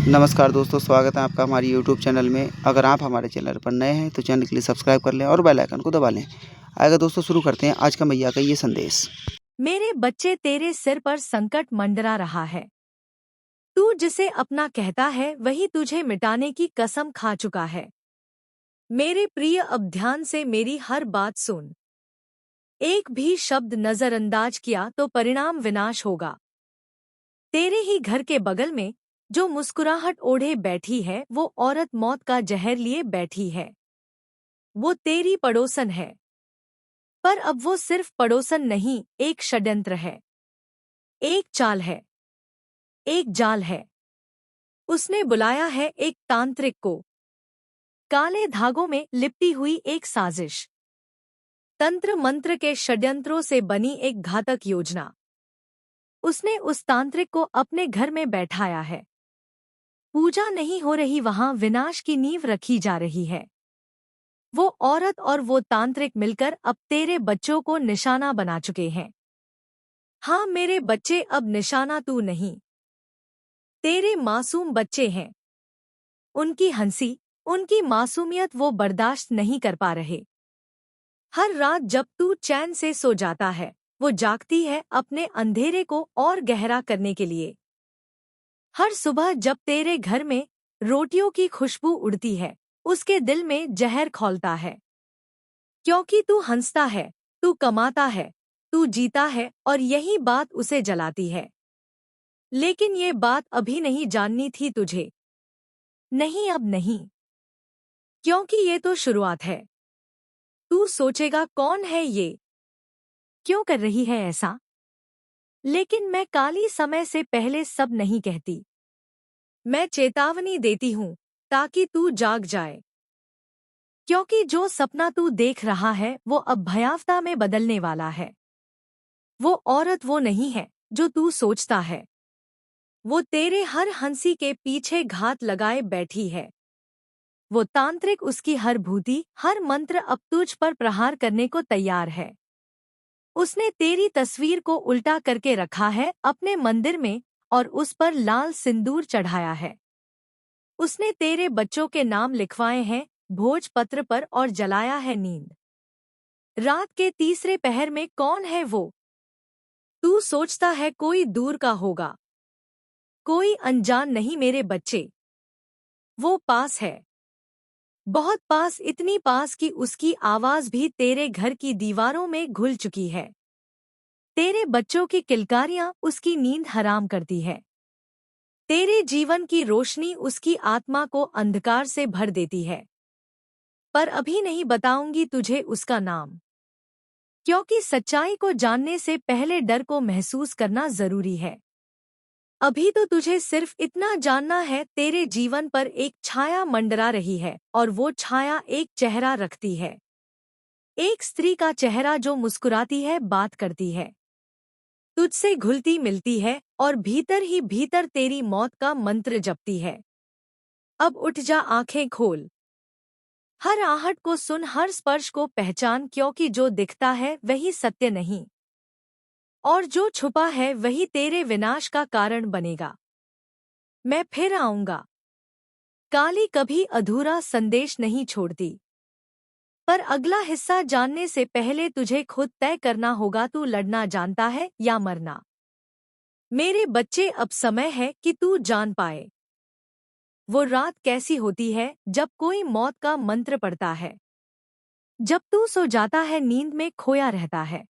नमस्कार दोस्तों, स्वागत है आपका हमारे यूट्यूब चैनल में। अगर आप हमारे चैनल पर नए हैं तो चैनल के लिए सब्सक्राइब कर लें और बेल आइकन को दबा लें। आइए दोस्तों शुरू करते हैं आज का मैया का ये संदेश। मेरे बच्चे, तेरे सिर पर संकट मंडरा रहा है। तू जिसे अपना कहता है वही तुझे मिटाने की कसम खा चुका है। मेरे प्रिय, अब ध्यान से मेरी हर बात सुन। एक भी शब्द नजरअंदाज किया तो परिणाम विनाश होगा। तेरे ही घर के बगल में जो मुस्कुराहट ओढ़े बैठी है वो औरत मौत का जहर लिए बैठी है। वो तेरी पड़ोसन है, पर अब वो सिर्फ पड़ोसन नहीं, एक षड्यंत्र है, एक चाल है, एक जाल है। उसने बुलाया है एक तांत्रिक को, काले धागों में लिपटी हुई एक साजिश, तंत्र मंत्र के षड्यंत्रों से बनी एक घातक योजना। उसने उस तांत्रिक को अपने घर में बैठाया है। पूजा नहीं हो रही, वहां विनाश की नींव रखी जा रही है। वो औरत और वो तांत्रिक मिलकर अब तेरे बच्चों को निशाना बना चुके हैं। हाँ मेरे बच्चे, अब निशाना तू नहीं, तेरे मासूम बच्चे हैं। उनकी हंसी, उनकी मासूमियत वो बर्दाश्त नहीं कर पा रहे। हर रात जब तू चैन से सो जाता है वो जागती है अपने अंधेरे को और गहरा करने के लिए। हर सुबह जब तेरे घर में रोटियों की खुशबू उड़ती है उसके दिल में जहर खौलता है। क्योंकि तू हंसता है, तू कमाता है, तू जीता है और यही बात उसे जलाती है। लेकिन ये बात अभी नहीं जाननी थी तुझे। नहीं, अब नहीं, क्योंकि ये तो शुरुआत है। तू सोचेगा कौन है ये, क्यों कर रही है ऐसा? लेकिन मैं काली समय से पहले सब नहीं कहती। मैं चेतावनी देती हूँ ताकि तू जाग जाए। क्योंकि जो सपना तू देख रहा है वो अब भयावता में बदलने वाला है। वो औरत वो नहीं है जो तू सोचता है। वो तेरे हर हंसी के पीछे घात लगाए बैठी है। वो तांत्रिक उसकी हर भूति, हर मंत्र अब तुझ पर प्रहार करने को तैयार है। उसने तेरी तस्वीर को उल्टा करके रखा है अपने मंदिर में और उस पर लाल सिंदूर चढ़ाया है। उसने तेरे बच्चों के नाम लिखवाए हैं भोजपत्र पर और जलाया है नींद। रात के तीसरे पहर में कौन है वो? तू सोचता है कोई दूर का होगा, कोई अनजान नहीं मेरे बच्चे। वो पास है, बहुत पास, इतनी पास कि उसकी आवाज भी तेरे घर की दीवारों में घुल चुकी है। तेरे बच्चों की किलकारियां उसकी नींद हराम करती है। तेरे जीवन की रोशनी उसकी आत्मा को अंधकार से भर देती है। पर अभी नहीं बताऊंगी तुझे उसका नाम, क्योंकि सच्चाई को जानने से पहले डर को महसूस करना जरूरी है। अभी तो तुझे सिर्फ इतना जानना है, तेरे जीवन पर एक छाया मंडरा रही है और वो छाया एक चेहरा रखती है। एक स्त्री का चेहरा जो मुस्कुराती है, बात करती है, तुझसे घुलती मिलती है और भीतर ही भीतर तेरी मौत का मंत्र जपती है। अब उठ जा, आंखें खोल, हर आहट को सुन, हर स्पर्श को पहचान, क्योंकि जो दिखता है वही सत्य नहीं और जो छुपा है वही तेरे विनाश का कारण बनेगा। मैं फिर आऊंगा। काली कभी अधूरा संदेश नहीं छोड़ती। पर अगला हिस्सा जानने से पहले तुझे खुद तय करना होगा, तू लड़ना जानता है या मरना। मेरे बच्चे, अब समय है कि तू जान पाए वो रात कैसी होती है जब कोई मौत का मंत्र पढ़ता है। जब तू सो जाता है, नींद में खोया रहता है।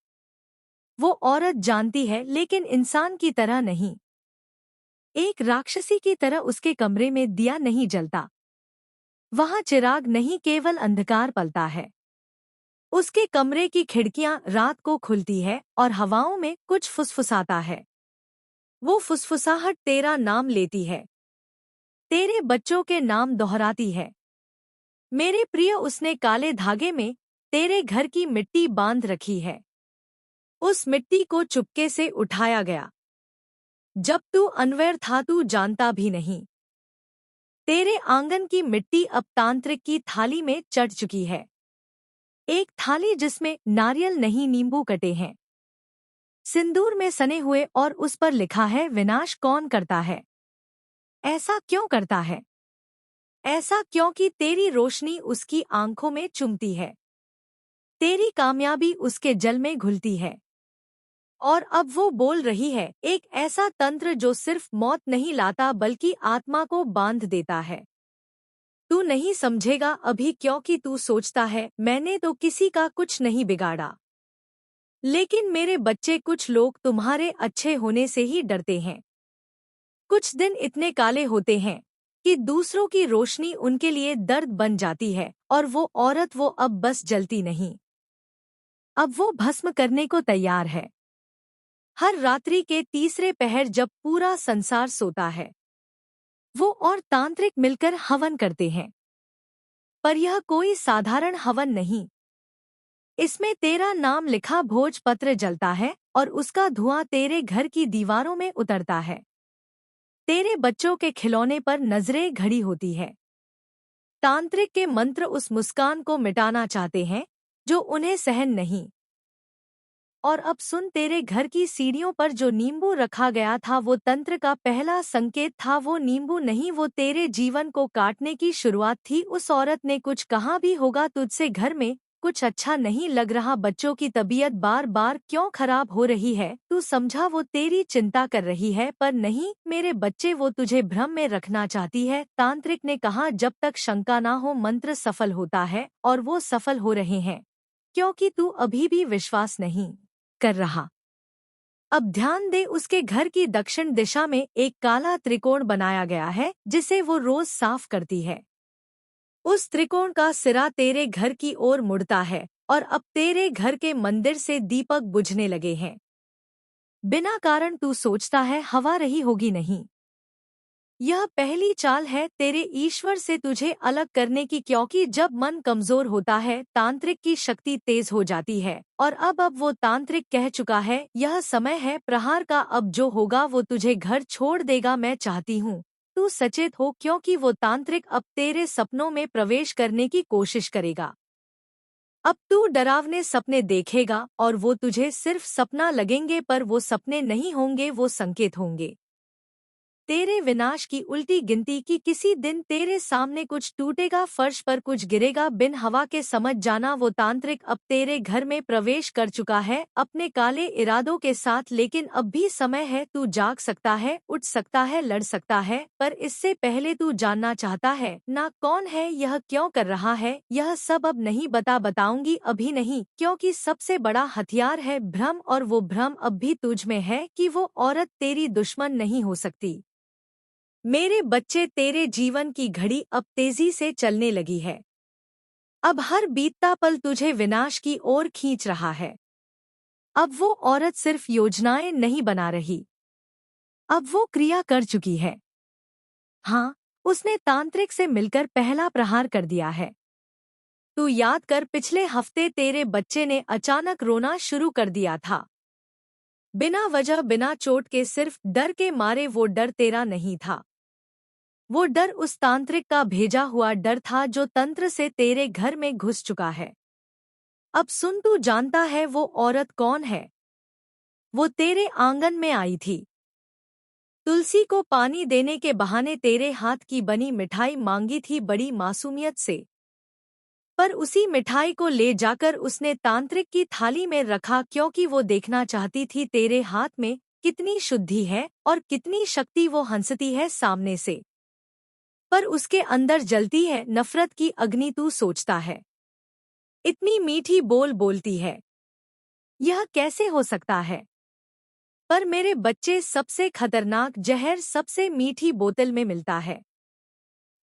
वो औरत जानती है लेकिन इंसान की तरह नहीं, एक राक्षसी की तरह। उसके कमरे में दिया नहीं जलता, वहां चिराग नहीं, केवल अंधकार पलता है। उसके कमरे की खिड़कियां रात को खुलती है और हवाओं में कुछ फुसफुसाता है। वो फुसफुसाहट तेरा नाम लेती है, तेरे बच्चों के नाम दोहराती है। मेरे प्रिय, उसने काले धागे में तेरे घर की मिट्टी बांध रखी है। उस मिट्टी को चुपके से उठाया गया जब तू अनवेयर था, तू जानता भी नहीं। तेरे आंगन की मिट्टी अब तांत्रिक की थाली में चढ़ चुकी है। एक थाली जिसमें नारियल नहीं, नींबू कटे हैं, सिंदूर में सने हुए, और उस पर लिखा है विनाश कौन करता है, ऐसा क्यों करता है? ऐसा क्योंकि तेरी रोशनी उसकी आंखों में चुभती है। तेरी कामयाबी उसके जल में घुलती है। और अब वो बोल रही है, एक ऐसा तंत्र जो सिर्फ मौत नहीं लाता बल्कि आत्मा को बांध देता है। तू नहीं समझेगा अभी क्योंकि तू सोचता है मैंने तो किसी का कुछ नहीं बिगाड़ा। लेकिन मेरे बच्चे, कुछ लोग तुम्हारे अच्छे होने से ही डरते हैं। कुछ दिन इतने काले होते हैं कि दूसरों की रोशनी उनके लिए दर्द बन जाती है, और वो औरत वो अब बस जलती नहीं, अब वो भस्म करने को तैयार है। हर रात्रि के तीसरे पहर जब पूरा संसार सोता है, वो और तांत्रिक मिलकर हवन करते हैं। पर यह कोई साधारण हवन नहीं। इसमें तेरा नाम लिखा भोजपत्र जलता है और उसका धुआं तेरे घर की दीवारों में उतरता है। तेरे बच्चों के खिलौने पर नजरें घड़ी होती है। तांत्रिक के मंत्र उस मुस्कान को मिटाना चाहते हैं जो उन्हें सहन नहीं। और अब सुन, तेरे घर की सीढ़ियों पर जो नींबू रखा गया था वो तंत्र का पहला संकेत था। वो नींबू नहीं, वो तेरे जीवन को काटने की शुरुआत थी। उस औरत ने कुछ कहा भी होगा तुझसे, घर में कुछ अच्छा नहीं लग रहा, बच्चों की तबीयत बार बार क्यों खराब हो रही है। तू समझा वो तेरी चिंता कर रही है, पर नहीं मेरे बच्चे, वो तुझे भ्रम में रखना चाहती है। तांत्रिक ने कहा, जब तक शंका ना हो मंत्र सफल होता है, और वो सफल हो रहे हैं क्योंकि तू अभी भी विश्वास नहीं कर रहा। अब ध्यान दे, उसके घर की दक्षिण दिशा में एक काला त्रिकोण बनाया गया है जिसे वो रोज साफ करती है। उस त्रिकोण का सिरा तेरे घर की ओर मुड़ता है और अब तेरे घर के मंदिर से दीपक बुझने लगे हैं। बिना कारण तू सोचता है हवा रही होगी, नहीं। यह पहली चाल है तेरे ईश्वर से तुझे अलग करने की, क्योंकि जब मन कमजोर होता है तांत्रिक की शक्ति तेज हो जाती है। और अब वो तांत्रिक कह चुका है, यह समय है प्रहार का, अब जो होगा वो तुझे घर छोड़ देगा। मैं चाहती हूँ तू सचेत हो, क्योंकि वो तांत्रिक अब तेरे सपनों में प्रवेश करने की कोशिश करेगा। अब तू डरावने सपने देखेगा और वो तुझे सिर्फ सपना लगेंगे, पर वो सपने नहीं होंगे, वो संकेत होंगे तेरे विनाश की। उल्टी गिनती की किसी दिन तेरे सामने कुछ टूटेगा, फर्श पर कुछ गिरेगा बिन हवा के, समझ जाना वो तांत्रिक अब तेरे घर में प्रवेश कर चुका है अपने काले इरादों के साथ। लेकिन अब भी समय है, तू जाग सकता है, उठ सकता है, लड़ सकता है। पर इससे पहले तू जानना चाहता है ना कौन है यह, क्यों कर रहा है यह सब? अब नहीं बताऊंगी, अभी नहीं, क्योंकि सबसे बड़ा हथियार है भ्रम, और वो भ्रम अब भी तुझ में है कि वो औरत तेरी दुश्मन नहीं हो सकती। मेरे बच्चे, तेरे जीवन की घड़ी अब तेजी से चलने लगी है। अब हर बीतता पल तुझे विनाश की ओर खींच रहा है। अब वो औरत सिर्फ योजनाएं नहीं बना रही, अब वो क्रिया कर चुकी है। हाँ, उसने तांत्रिक से मिलकर पहला प्रहार कर दिया है। तू याद कर, पिछले हफ्ते तेरे बच्चे ने अचानक रोना शुरू कर दिया था। बिना वजह, बिना चोट के, सिर्फ डर के मारे। वो डर तेरा नहीं था, वो डर उस तांत्रिक का भेजा हुआ डर था जो तंत्र से तेरे घर में घुस चुका है। अब सुन, तू जानता है वो औरत कौन है? वो तेरे आंगन में आई थी, तुलसी को पानी देने के बहाने तेरे हाथ की बनी मिठाई मांगी थी बड़ी मासूमियत से। पर उसी मिठाई को ले जाकर उसने तांत्रिक की थाली में रखा, क्योंकि वो देखना चाहती थी तेरे हाथ में कितनी शुद्धि है और कितनी शक्ति वो हंसती है सामने से। पर उसके अंदर जलती है नफरत की अग्नि। तू सोचता है इतनी मीठी बोल बोलती है, यह कैसे हो सकता है? पर मेरे बच्चे, सबसे खतरनाक जहर सबसे मीठी बोतल में मिलता है।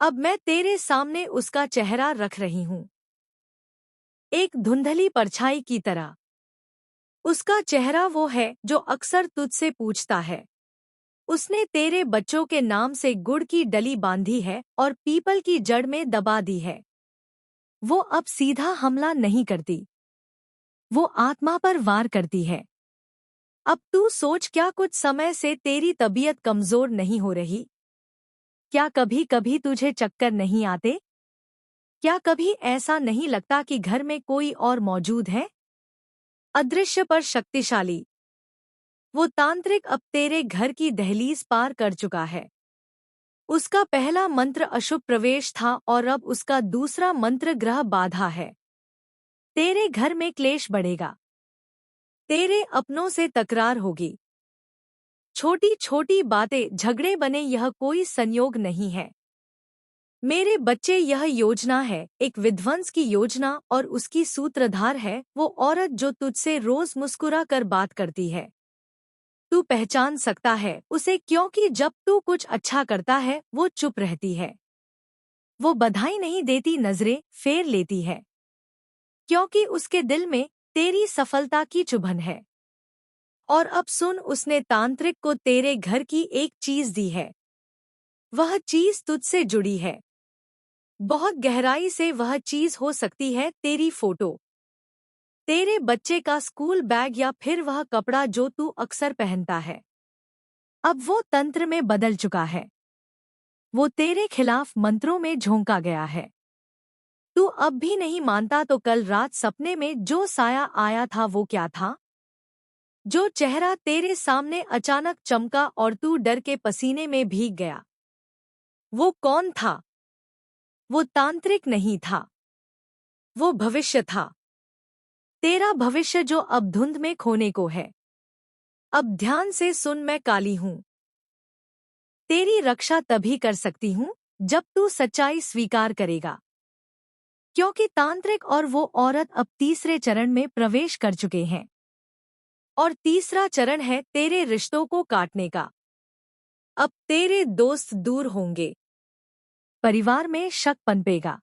अब मैं तेरे सामने उसका चेहरा रख रही हूँ, एक धुंधली परछाई की तरह। उसका चेहरा वो है जो अक्सर तुझसे पूछता है। उसने तेरे बच्चों के नाम से गुड़ की डली बांधी है और पीपल की जड़ में दबा दी है। वो अब सीधा हमला नहीं करती, वो आत्मा पर वार करती है। अब तू सोच, क्या कुछ समय से तेरी तबीयत कमजोर नहीं हो रही? क्या कभी कभी तुझे चक्कर नहीं आते? क्या कभी ऐसा नहीं लगता कि घर में कोई और मौजूद है? अदृश्य पर शक्तिशाली वो तांत्रिक अब तेरे घर की दहलीज पार कर चुका है। उसका पहला मंत्र अशुभ प्रवेश था और अब उसका दूसरा मंत्र ग्रह बाधा है। तेरे घर में क्लेश बढ़ेगा। तेरे अपनों से तकरार होगी। छोटी छोटी बातें झगड़े बने, यह कोई संयोग नहीं है मेरे बच्चे, यह योजना है, एक विध्वंस की योजना, और उसकी सूत्रधार है वो औरत जो तुझसे रोज मुस्कुरा कर बात करती है। तू पहचान सकता है उसे, क्योंकि जब तू कुछ अच्छा करता है वो चुप रहती है। वो बधाई नहीं देती, नजरें फेर लेती है, क्योंकि उसके दिल में तेरी सफलता की चुभन है। और अब सुन, उसने तांत्रिक को तेरे घर की एक चीज दी है। वह चीज तुझसे जुड़ी है। बहुत गहराई से वह चीज हो सकती है तेरी फोटो, तेरे बच्चे का स्कूल बैग, या फिर वह कपड़ा जो तू अक्सर पहनता है। अब वो तंत्र में बदल चुका है। वो तेरे खिलाफ मंत्रों में झोंका गया है। तू अब भी नहीं मानता तो कल रात सपने में जो साया आया था वो क्या था? जो चेहरा तेरे सामने अचानक चमका और तू डर के पसीने में भीग गया, वो कौन था? वो तांत्रिक नहीं था, वो भविष्य था। तेरा भविष्य जो अब धुंध में खोने को है। अब ध्यान से सुन, मैं काली हूँ। तेरी रक्षा तभी कर सकती हूँ जब तू सच्चाई स्वीकार करेगा, क्योंकि तांत्रिक और वो औरत अब तीसरे चरण में प्रवेश कर चुके हैं। और तीसरा चरण है तेरे रिश्तों को काटने का। अब तेरे दोस्त दूर होंगे, परिवार में शक पनपेगा,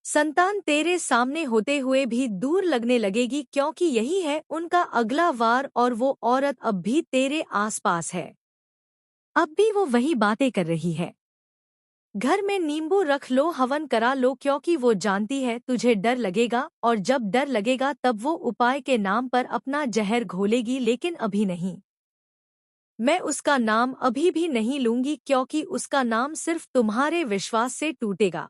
संतान तेरे सामने होते हुए भी दूर लगने लगेगी, क्योंकि यही है उनका अगला वार, और वो औरत अब भी तेरे आसपास है। अब भी वो वही बातें कर रही है। घर में नींबू रख लो, हवन करा लो, क्योंकि वो जानती है तुझे डर लगेगा, और जब डर लगेगा तब वो उपाय के नाम पर अपना जहर घोलेगी, लेकिन अभी नहीं। मैं उसका नाम अभी भी नहीं लूंगी, क्योंकि उसका नाम सिर्फ तुम्हारे विश्वास से टूटेगा।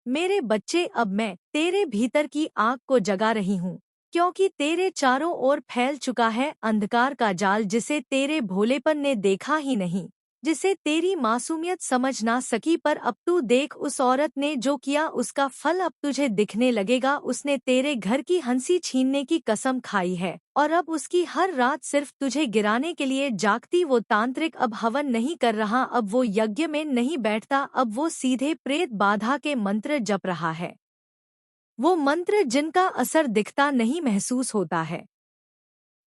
मेरे बच्चे, अब मैं तेरे भीतर की आग को जगा रही हूँ, क्योंकि तेरे चारों ओर फैल चुका है अंधकार का जाल, जिसे तेरे भोलेपन ने देखा ही नहीं, जिसे तेरी मासूमियत समझ ना सकी। पर अब तू देख, उस औरत ने जो किया उसका फल अब तुझे दिखने लगेगा। उसने तेरे घर की हंसी छीनने की कसम खाई है, और अब उसकी हर रात सिर्फ तुझे गिराने के लिए जागती। वो तांत्रिक अब हवन नहीं कर रहा, अब वो यज्ञ में नहीं बैठता, अब वो सीधे प्रेत बाधा के मंत्र जप रहा है। वो मंत्र जिनका असर दिखता नहीं, महसूस होता है।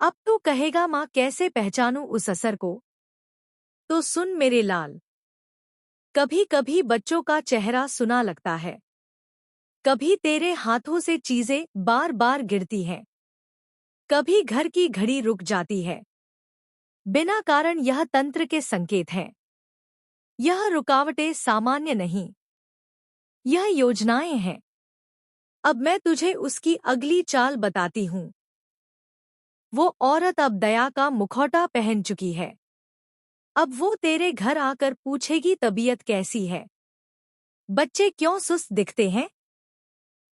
अब तू कहेगा, माँ कैसे पहचानूं उस असर को? तो सुन मेरे लाल, कभी कभी बच्चों का चेहरा सुना लगता है, कभी तेरे हाथों से चीजें बार बार गिरती हैं, कभी घर की घड़ी रुक जाती है बिना कारण। यह तंत्र के संकेत हैं। यह रुकावटें सामान्य नहीं, यह योजनाएं हैं। अब मैं तुझे उसकी अगली चाल बताती हूँ। वो औरत अब दया का मुखौटा पहन चुकी है। अब वो तेरे घर आकर पूछेगी, तबीयत कैसी है? बच्चे क्यों सुस्त दिखते हैं?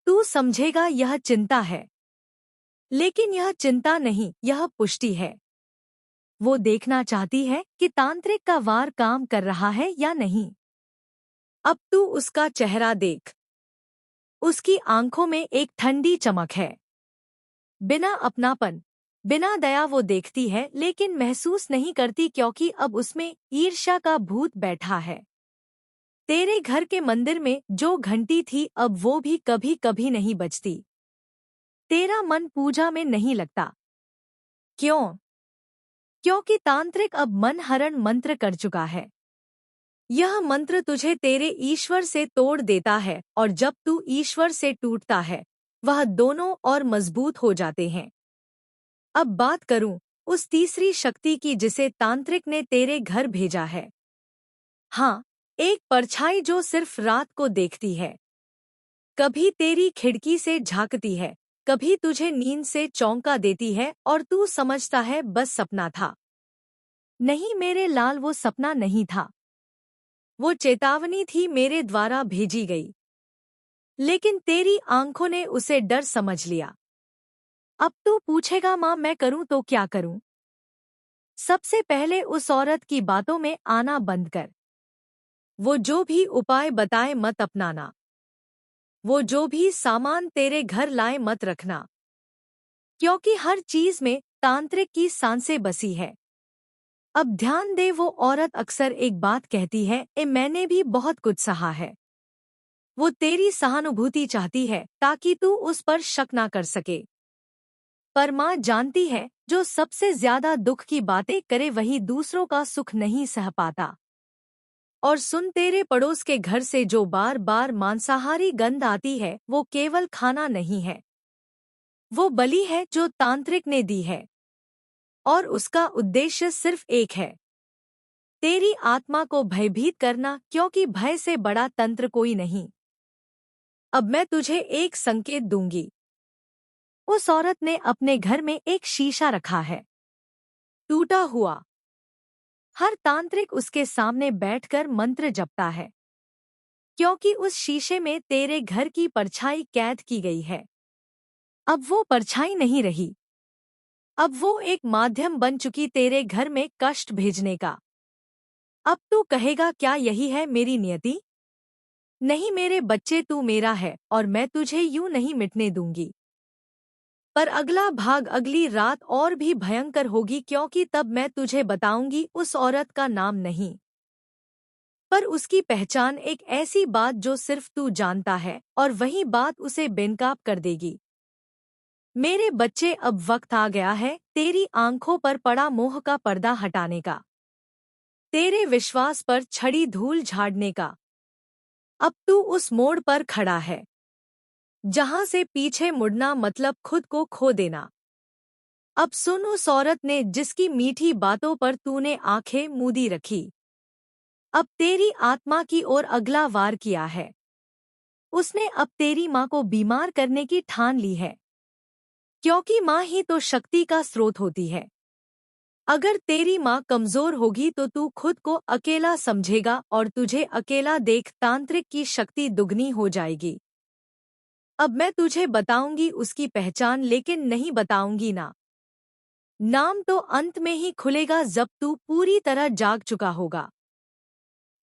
तू समझेगा यह चिंता है, लेकिन यह चिंता नहीं, यह पुष्टि है। वो देखना चाहती है कि तांत्रिक का वार काम कर रहा है या नहीं। अब तू उसका चेहरा देख। उसकी आंखों में एक ठंडी चमक है, बिना अपनापन, बिना दया। वो देखती है लेकिन महसूस नहीं करती, क्योंकि अब उसमें ईर्ष्या का भूत बैठा है। तेरे घर के मंदिर में जो घंटी थी अब वो भी कभी कभी नहीं बजती। तेरा मन पूजा में नहीं लगता। क्यों? क्योंकि तांत्रिक अब मन हरण मंत्र कर चुका है। यह मंत्र तुझे तेरे ईश्वर से तोड़ देता है, और जब तू ईश्वर से टूटता है वह दोनों और मजबूत हो जाते हैं। अब बात करूं उस तीसरी शक्ति की जिसे तांत्रिक ने तेरे घर भेजा है। हाँ, एक परछाई जो सिर्फ रात को देखती है, कभी तेरी खिड़की से झांकती है, कभी तुझे नींद से चौंका देती है, और तू समझता है बस सपना था। नहीं मेरे लाल, वो सपना नहीं था, वो चेतावनी थी मेरे द्वारा भेजी गई। लेकिन तेरी आंखों ने उसे डर समझ लिया। अब तू पूछेगा, माँ मैं करूं तो क्या करूं? सबसे पहले उस औरत की बातों में आना बंद कर। वो जो भी उपाय बताए मत अपनाना। वो जो भी सामान तेरे घर लाए मत रखना, क्योंकि हर चीज में तांत्रिक की सांसें बसी है। अब ध्यान दे, वो औरत अक्सर एक बात कहती है, मैंने भी बहुत कुछ सहा है। वो तेरी सहानुभूति चाहती है ताकि तू उस पर शक ना कर सके। पर माँ जानती है, जो सबसे ज्यादा दुख की बातें करे वही दूसरों का सुख नहीं सह पाता। और सुन, तेरे पड़ोस के घर से जो बार बार मांसाहारी गंध आती है, वो केवल खाना नहीं है। वो बलि है जो तांत्रिक ने दी है, और उसका उद्देश्य सिर्फ एक है, तेरी आत्मा को भयभीत करना, क्योंकि भय से बड़ा तंत्र कोई नहीं। अब मैं तुझे एक संकेत दूंगी। उस औरत ने अपने घर में एक शीशा रखा है, टूटा हुआ। हर तांत्रिक उसके सामने बैठकर मंत्र जपता है, क्योंकि उस शीशे में तेरे घर की परछाई कैद की गई है। अब वो परछाई नहीं रही, अब वो एक माध्यम बन चुकी तेरे घर में कष्ट भेजने का। अब तू कहेगा, क्या यही है मेरी नियति? नहीं मेरे बच्चे, तू मेरा है और मैं तुझे यूं नहीं मिटने दूंगी। पर अगला भाग अगली रात और भी भयंकर होगी, क्योंकि तब मैं तुझे बताऊंगी उस औरत का नाम नहीं, पर उसकी पहचान, एक ऐसी बात जो सिर्फ तू जानता है, और वही बात उसे बेनकाब कर देगी। मेरे बच्चे, अब वक्त आ गया है तेरी आंखों पर पड़ा मोह का पर्दा हटाने का, तेरे विश्वास पर छड़ी धूल झाड़ने का। अब तू उस मोड़ पर खड़ा है जहां से पीछे मुड़ना मतलब खुद को खो देना। अब सुन, उस औरत ने जिसकी मीठी बातों पर तूने आंखें मूंदी रखी, अब तेरी आत्मा की ओर अगला वार किया है। उसने अब तेरी माँ को बीमार करने की ठान ली है, क्योंकि माँ ही तो शक्ति का स्रोत होती है। अगर तेरी माँ कमजोर होगी तो तू खुद को अकेला समझेगा, और तुझे अकेला देख तांत्रिक की शक्ति दुगनी हो जाएगी। अब मैं तुझे बताऊंगी उसकी पहचान, लेकिन नहीं बताऊंगी ना नाम, तो अंत में ही खुलेगा जब तू पूरी तरह जाग चुका होगा।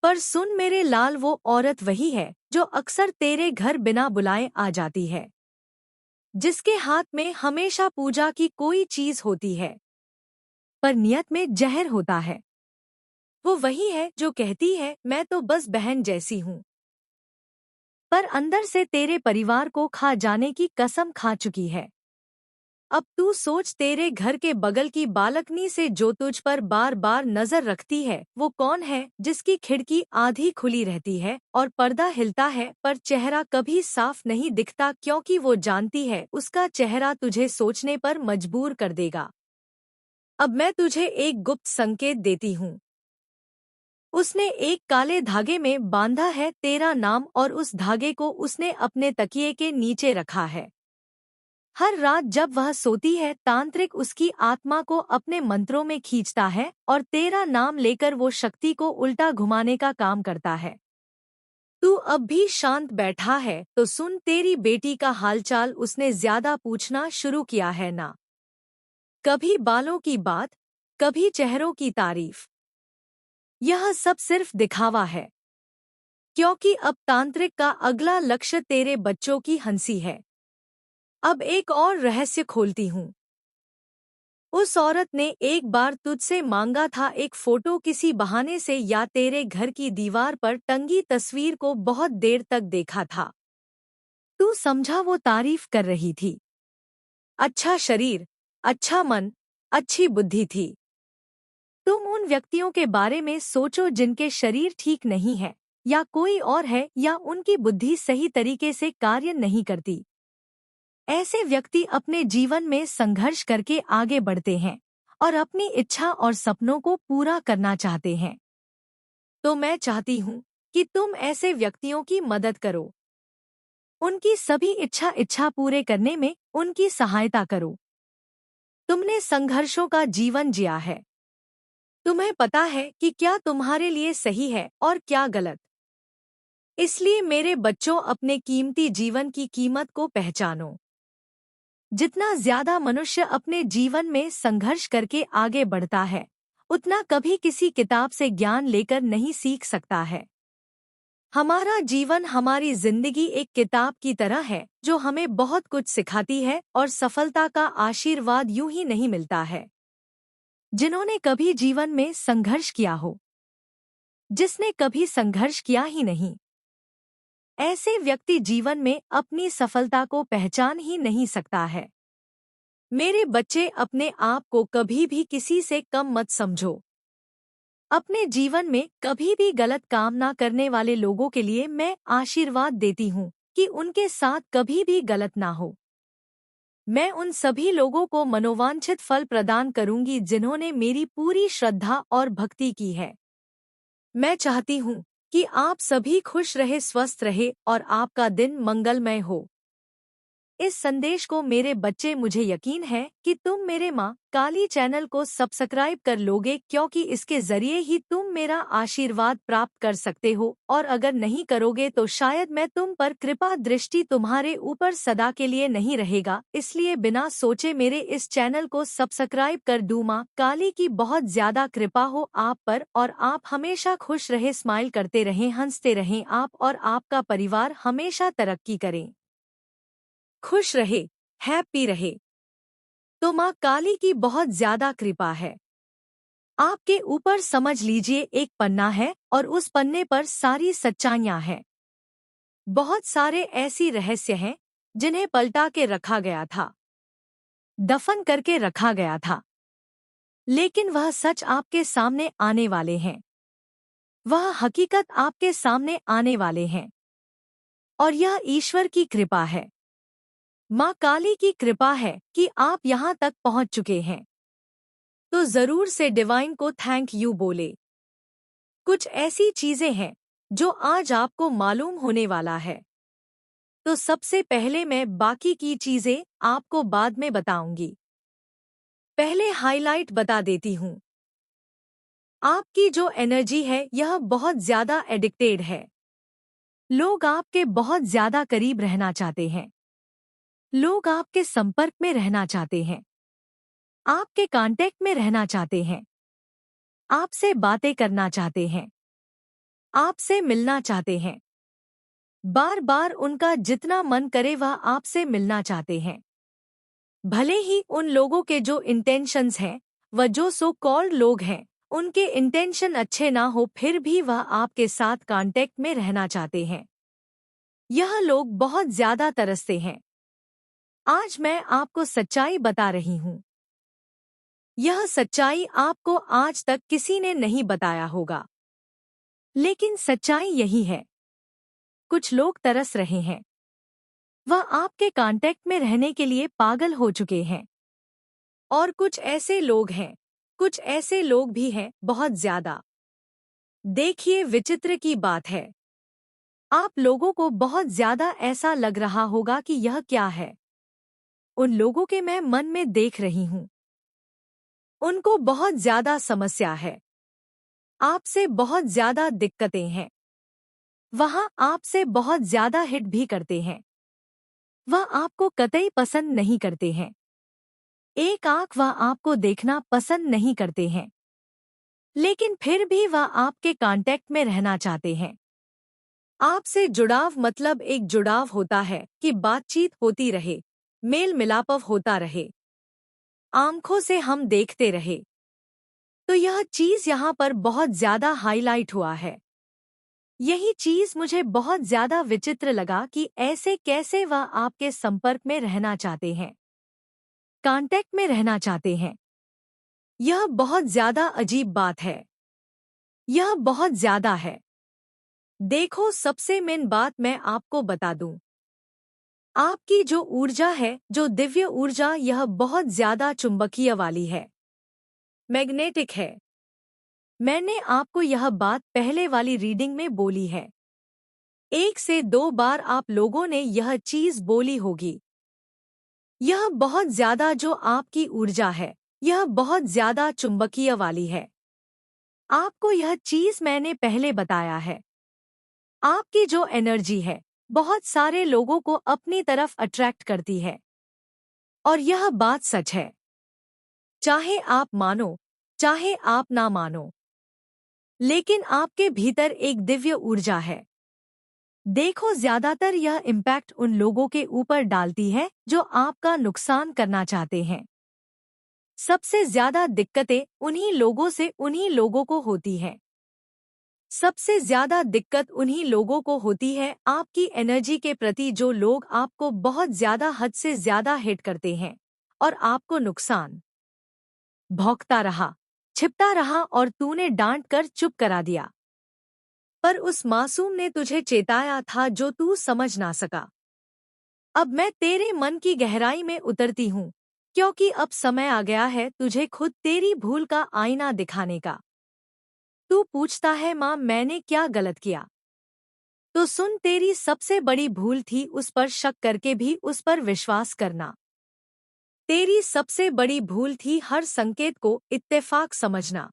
पर सुन मेरे लाल, वो औरत वही है जो अक्सर तेरे घर बिना बुलाए आ जाती है, जिसके हाथ में हमेशा पूजा की कोई चीज होती है, पर नियत में जहर होता है। वो वही है जो कहती है, मैं तो बस बहन जैसी हूँ, पर अंदर से तेरे परिवार को खा जाने की कसम खा चुकी है। अब तू सोच, तेरे घर के बगल की बालकनी से जो तुझ पर बार बार नजर रखती है, वो कौन है? जिसकी खिड़की आधी खुली रहती है और पर्दा हिलता है, पर चेहरा कभी साफ नहीं दिखता, क्योंकि वो जानती है उसका चेहरा तुझे सोचने पर मजबूर कर देगा। अब मैं तुझे एक गुप्त संकेत देती हूँ। उसने एक काले धागे में बांधा है तेरा नाम, और उस धागे को उसने अपने तकिए के नीचे रखा है। हर रात जब वह सोती है, तांत्रिक उसकी आत्मा को अपने मंत्रों में खींचता है, और तेरा नाम लेकर वो शक्ति को उल्टा घुमाने का काम करता है। तू अब भी शांत बैठा है तो सुन, तेरी बेटी का हालचाल उसने ज्यादा पूछना शुरू किया है ना। कभी बालों की बात, कभी चेहरों की तारीफ। यह सब सिर्फ दिखावा है, क्योंकि अब तांत्रिक का अगला लक्ष्य तेरे बच्चों की हंसी है। अब एक और रहस्य खोलती हूँ। उस औरत ने एक बार तुझसे मांगा था एक फोटो, किसी बहाने से, या तेरे घर की दीवार पर टंगी तस्वीर को बहुत देर तक देखा था। तू समझा वो तारीफ कर रही थी। अच्छा शरीर, अच्छा मन, अच्छी बुद्धि थी। तुम उन व्यक्तियों के बारे में सोचो जिनके शरीर ठीक नहीं है, या कोई और है, या उनकी बुद्धि सही तरीके से कार्य नहीं करती। ऐसे व्यक्ति अपने जीवन में संघर्ष करके आगे बढ़ते हैं और अपनी इच्छा और सपनों को पूरा करना चाहते हैं। तो मैं चाहती हूँ कि तुम ऐसे व्यक्तियों की मदद करो, उनकी सभी इच्छा पूरे करने में उनकी सहायता करो। तुमने संघर्षों का जीवन जिया है, तुम्हें पता है कि क्या तुम्हारे लिए सही है और क्या गलत। इसलिए मेरे बच्चों, अपने कीमती जीवन की कीमत को पहचानो। जितना ज्यादा मनुष्य अपने जीवन में संघर्ष करके आगे बढ़ता है, उतना कभी किसी किताब से ज्ञान लेकर नहीं सीख सकता है। हमारा जीवन, हमारी जिंदगी एक किताब की तरह है जो हमें बहुत कुछ सिखाती है और सफलता का आशीर्वाद यूं ही नहीं मिलता है। जिन्होंने कभी जीवन में संघर्ष किया हो, जिसने कभी संघर्ष किया ही नहीं, ऐसे व्यक्ति जीवन में अपनी सफलता को पहचान ही नहीं सकता है। मेरे बच्चे, अपने आप को कभी भी किसी से कम मत समझो। अपने जीवन में कभी भी गलत काम ना करने वाले लोगों के लिए मैं आशीर्वाद देती हूँ कि उनके साथ कभी भी गलत ना हो। मैं उन सभी लोगों को मनोवांछित फल प्रदान करूंगी जिन्होंने मेरी पूरी श्रद्धा और भक्ति की है। मैं चाहती हूँ कि आप सभी खुश रहे, स्वस्थ रहे और आपका दिन मंगलमय हो। इस संदेश को मेरे बच्चे, मुझे यकीन है कि तुम मेरे माँ काली चैनल को सब्सक्राइब कर लोगे, क्योंकि इसके जरिए ही तुम मेरा आशीर्वाद प्राप्त कर सकते हो। और अगर नहीं करोगे तो शायद मैं तुम पर कृपा दृष्टि तुम्हारे ऊपर सदा के लिए नहीं रहेगा। इसलिए बिना सोचे मेरे इस चैनल को सब्सक्राइब कर दो। माँ काली की बहुत ज्यादा कृपा हो आप पर और आप हमेशा खुश रहे, स्माइल करते रहें, हंसते रहें। आप और आपका परिवार हमेशा तरक्की करें, खुश रहे, हैप्पी रहे। तो माँ काली की बहुत ज्यादा कृपा है आपके ऊपर। समझ लीजिए एक पन्ना है और उस पन्ने पर सारी सच्चाइयाँ हैं। बहुत सारे ऐसी रहस्य हैं जिन्हें पलटा के रखा गया था, दफन करके रखा गया था, लेकिन वह सच आपके सामने आने वाले हैं। वह हकीकत आपके सामने आने वाले हैं और यह ईश्वर की कृपा है। माँ काली की कृपा है कि आप यहाँ तक पहुँच चुके हैं। तो जरूर से डिवाइन को थैंक यू बोले। कुछ ऐसी चीजें हैं जो आज आपको मालूम होने वाला है। तो सबसे पहले मैं बाकी की चीजें आपको बाद में बताऊंगी। पहले हाइलाइट बता देती हूँ। आपकी जो एनर्जी है यह बहुत ज्यादा एडिक्टेड है। लोग आपके बहुत ज्यादा करीब रहना चाहते हैं। लोग आपके संपर्क में रहना चाहते हैं, आपके कांटेक्ट में रहना चाहते हैं, आपसे बातें करना चाहते हैं, आपसे मिलना चाहते हैं। बार बार उनका जितना मन करे वह आपसे मिलना चाहते हैं। भले ही उन लोगों के जो इंटेंशंस हैं, वह जो सो कॉल्ड लोग हैं, उनके इंटेंशन अच्छे ना हो, फिर भी वह आपके साथ कांटेक्ट में रहना चाहते हैं। यह लोग बहुत ज्यादा तरसते हैं। आज मैं आपको सच्चाई बता रही हूँ। यह सच्चाई आपको आज तक किसी ने नहीं बताया होगा, लेकिन सच्चाई यही है। कुछ लोग तरस रहे हैं। वह आपके कांटेक्ट में रहने के लिए पागल हो चुके हैं। और कुछ ऐसे लोग हैं, कुछ ऐसे लोग भी हैं बहुत ज्यादा। देखिए, विचित्र की बात है, आप लोगों को बहुत ज्यादा ऐसा लग रहा होगा कि यह क्या है। उन लोगों के मैं मन में देख रही हूँ। उनको बहुत ज्यादा समस्या है, आपसे बहुत ज्यादा दिक्कतें हैं। वहाँ आपसे बहुत ज्यादा हिट भी करते हैं। वह आपको कतई पसंद नहीं करते हैं। एक आंख वह आपको देखना पसंद नहीं करते हैं, लेकिन फिर भी वह आपके कांटेक्ट में रहना चाहते हैं। आपसे जुड़ाव मतलब एक जुड़ाव होता है कि बातचीत होती रहे, मेल मिलाप होता रहे, आंखों से हम देखते रहे। तो यह चीज यहाँ पर बहुत ज्यादा हाईलाइट हुआ है। यही चीज मुझे बहुत ज्यादा विचित्र लगा कि ऐसे कैसे वह आपके संपर्क में रहना चाहते हैं, कांटेक्ट में रहना चाहते हैं। यह बहुत ज्यादा अजीब बात है। यह बहुत ज्यादा है। देखो, सबसे मेन बात मैं आपको बता दूं। आपकी जो ऊर्जा है, जो दिव्य ऊर्जा, यह बहुत ज्यादा चुंबकीय वाली है, मैग्नेटिक है। मैंने आपको यह बात पहले वाली रीडिंग में बोली है। 1 से 2 बार आप लोगों ने यह चीज बोली होगी। यह बहुत ज्यादा जो आपकी ऊर्जा है, यह बहुत ज्यादा चुंबकीय वाली है। आपको यह चीज मैंने पहले बताया है। आपकी जो एनर्जी है, बहुत सारे लोगों को अपनी तरफ अट्रैक्ट करती है। और यह बात सच है, चाहे आप मानो, चाहे आप ना मानो। लेकिन आपके भीतर एक दिव्य ऊर्जा है। देखो, ज्यादातर यह इम्पैक्ट उन लोगों के ऊपर डालती है जो आपका नुकसान करना चाहते हैं। सबसे ज्यादा दिक्कतें उन्हीं लोगों को होती हैं। सबसे ज्यादा दिक्कत उन्हीं लोगों को होती है आपकी एनर्जी के प्रति, जो लोग आपको बहुत ज्यादा हद से ज्यादा हिट करते हैं और आपको नुकसान। भौंकता रहा, छिपता रहा और तूने डांट कर चुप करा दिया। पर उस मासूम ने तुझे चेताया था जो तू समझ ना सका। अब मैं तेरे मन की गहराई में उतरती हूँ, क्योंकि अब समय आ गया है तुझे खुद तेरी भूल का आईना दिखाने का। तू पूछता है, माँ मैंने क्या गलत किया? तो सुन, तेरी सबसे बड़ी भूल थी उस पर शक करके भी उस पर विश्वास करना। तेरी सबसे बड़ी भूल थी हर संकेत को इत्तेफाक समझना।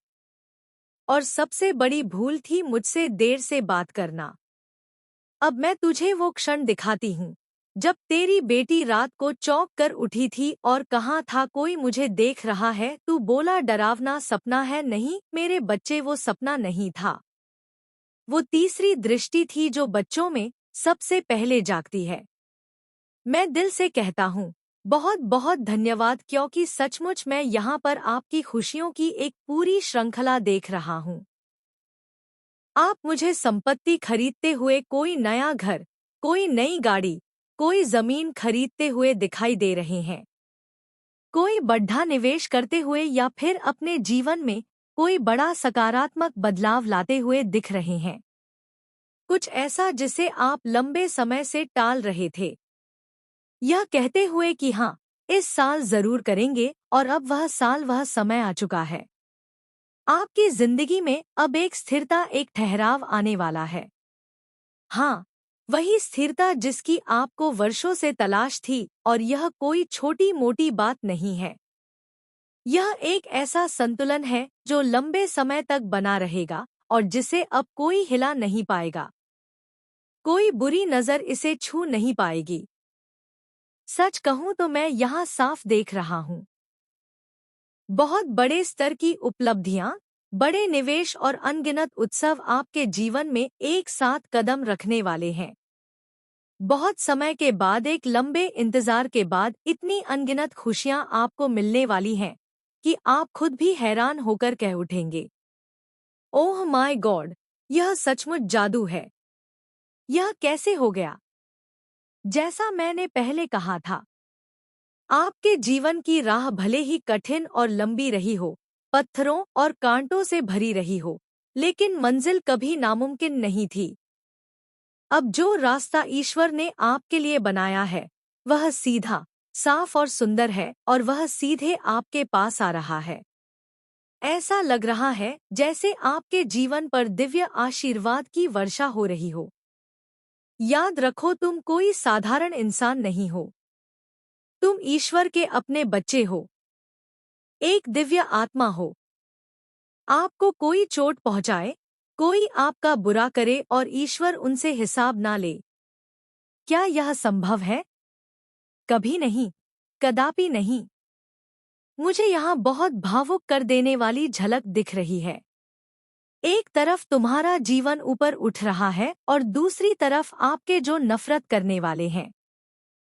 और सबसे बड़ी भूल थी मुझसे देर से बात करना। अब मैं तुझे वो क्षण दिखाती हूँ जब तेरी बेटी रात को चौंक कर उठी थी और कहा था, कोई मुझे देख रहा है। तू बोला, डरावना सपना है। नहीं मेरे बच्चे, वो सपना नहीं था। वो तीसरी दृष्टि थी जो बच्चों में सबसे पहले जागती है। मैं दिल से कहता हूँ, बहुत बहुत धन्यवाद, क्योंकि सचमुच मैं यहाँ पर आपकी खुशियों की एक पूरी श्रृंखला देख रहा हूँ। आप मुझे संपत्ति खरीदते हुए, कोई नया घर, कोई नई गाड़ी, कोई जमीन खरीदते हुए दिखाई दे रहे हैं। कोई बढ़ा निवेश करते हुए या फिर अपने जीवन में कोई बड़ा सकारात्मक बदलाव लाते हुए दिख रहे हैं। कुछ ऐसा जिसे आप लंबे समय से टाल रहे थे, यह कहते हुए कि हाँ, इस साल जरूर करेंगे, और अब वह साल, वह समय आ चुका है। आपकी जिंदगी में अब एक स्थिरता, एक ठहराव आने वाला है। हाँ, वही स्थिरता जिसकी आपको वर्षों से तलाश थी, और यह कोई छोटी मोटी बात नहीं है। यह एक ऐसा संतुलन है जो लंबे समय तक बना रहेगा और जिसे अब कोई हिला नहीं पाएगा। कोई बुरी नजर इसे छू नहीं पाएगी। सच कहूं तो मैं यहाँ साफ देख रहा हूँ बहुत बड़े स्तर की उपलब्धियां, बड़े निवेश और अनगिनत उत्सव आपके जीवन में एक साथ कदम रखने वाले हैं। बहुत समय के बाद, एक लंबे इंतजार के बाद, इतनी अनगिनत खुशियां आपको मिलने वाली हैं कि आप खुद भी हैरान होकर कह उठेंगे, ओह माय गॉड, यह सचमुच जादू है। यह कैसे हो गया? जैसा मैंने पहले कहा था, आपके जीवन की राह भले ही कठिन और लंबी रही हो, पत्थरों और कांटों से भरी रही हो, लेकिन मंजिल कभी नामुमकिन नहीं थी। अब जो रास्ता ईश्वर ने आपके लिए बनाया है, वह सीधा, साफ और सुंदर है, और वह सीधे आपके पास आ रहा है। ऐसा लग रहा है जैसे आपके जीवन पर दिव्य आशीर्वाद की वर्षा हो रही हो। याद रखो, तुम कोई साधारण इंसान नहीं हो। तुम ईश्वर के अपने बच्चे हो। एक दिव्य आत्मा हो। आपको कोई चोट पहुंचाए, कोई आपका बुरा करे और ईश्वर उनसे हिसाब ना ले, क्या यह संभव है? कभी नहीं, कदापि नहीं। मुझे यहाँ बहुत भावुक कर देने वाली झलक दिख रही है। एक तरफ तुम्हारा जीवन ऊपर उठ रहा है और दूसरी तरफ आपके जो नफरत करने वाले हैं।